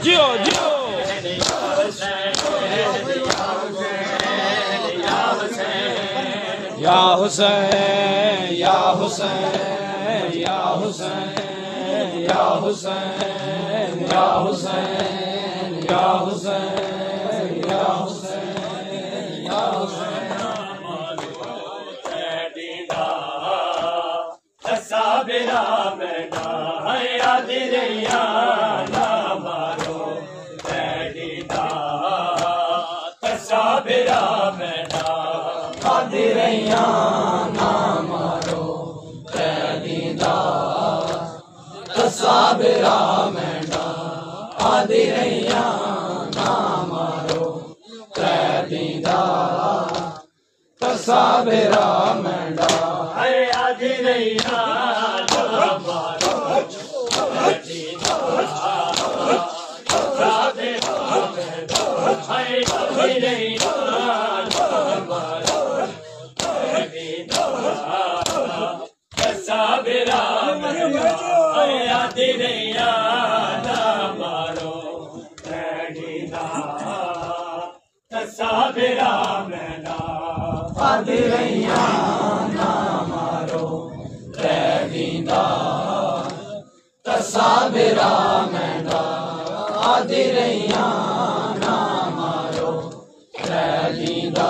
जियो जियो या हुसैन या हुसैन या हुसैन या हुसैन या हुसैन या हुसैन या हुसैन या हुसैन साबिरा बेटा याद रैया ना मारो बैठीदा साबिरा बेटा याद रैया ना मारो बैठीदा साबिरा बेटा याद रैया ना मारो बैठीदा साबिरा बेटा याद रैया साबिरा याद रैया ना मारो बैठीदा साबिरा मैना याद रैया ना मारो बैठीदा साबिरा मैना याद रैया ना मारो बैठीदा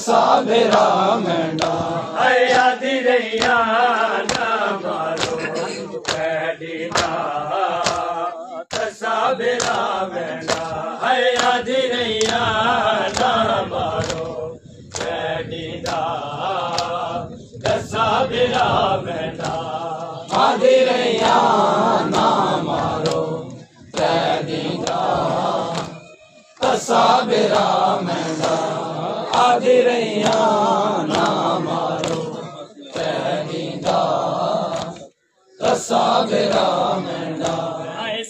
साबिरा मैना याद रैया ना मारो बैठीदा साबिरा मैना याद रैया ना मारो बैठीदा साबिरा मैना याद रैया ना मारो बैठीदा साबिरा मैना याद रैया ना मारो बैठीदा साबिरा मैना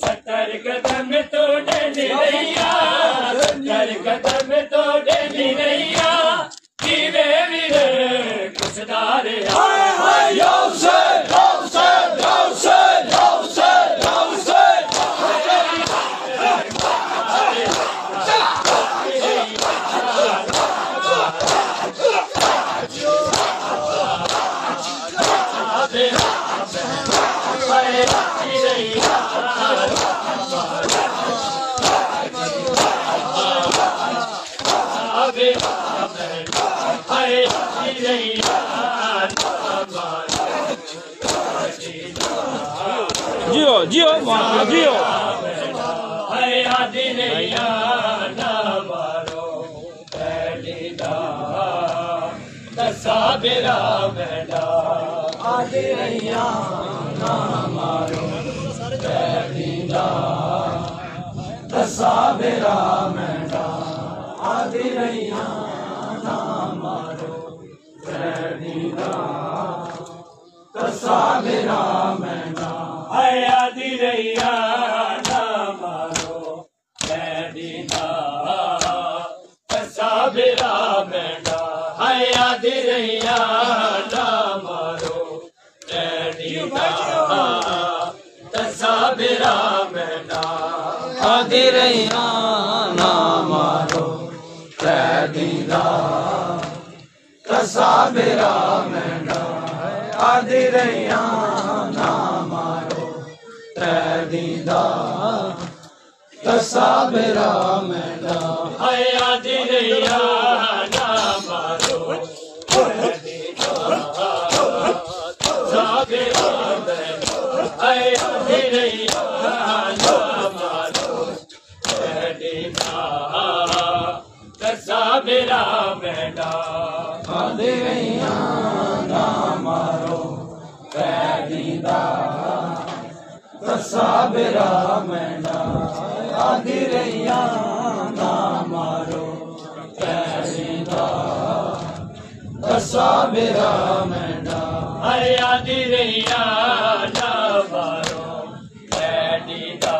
70 कदम तो डली रैया 70 कदम तो डली रैया जीवे वीर कुछदार जियो जियो मां जियो याद रैया ना मारो बैठीदा साबिरा मैना याद रैया ना मारो बैठीदा साबिरा मैना याद रैया ना मारो बैठीदा साबिरा मैना याद रैया ना मारो बैठीदा साबिरा मैना याद रैया ना मारो बैठीदा साबिरा मैना याद रैया ना मारो बैठीदा साबिरा मैना याद रैया ना मारो बैठीदा साबिरा मैना याद रैया ना मारो बैठीदा साबिरा मैना याद रैया ना मारो बैठीदा साबिरा मैना याद रैया ना मारो बैठीदा साबिरा मैना याद रैया ना मारो बैठीदा साबिरा मैना याद रैया ना मारो बैठीदा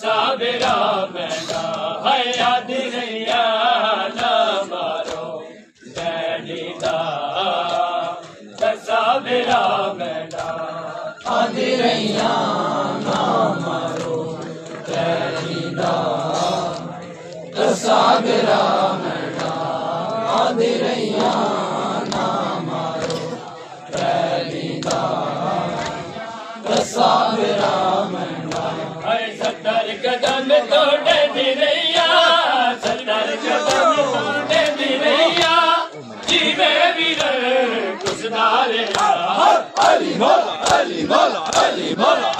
साबिरा मैना याद रैया ना मारो बैठीदा मेरा बेटा आदि रैया ना मारो पैरीदा सागरा मैडा आदि रैया ना मारो पैरीदा सागरा मैडा सत्तर कदम तोड़े दिरैया सत्तर कदम तोड़े दिरैया जीवे वीर कुछ नारे अली मौला अली मौला अली मौला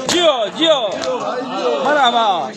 Gio, Gio, Marama.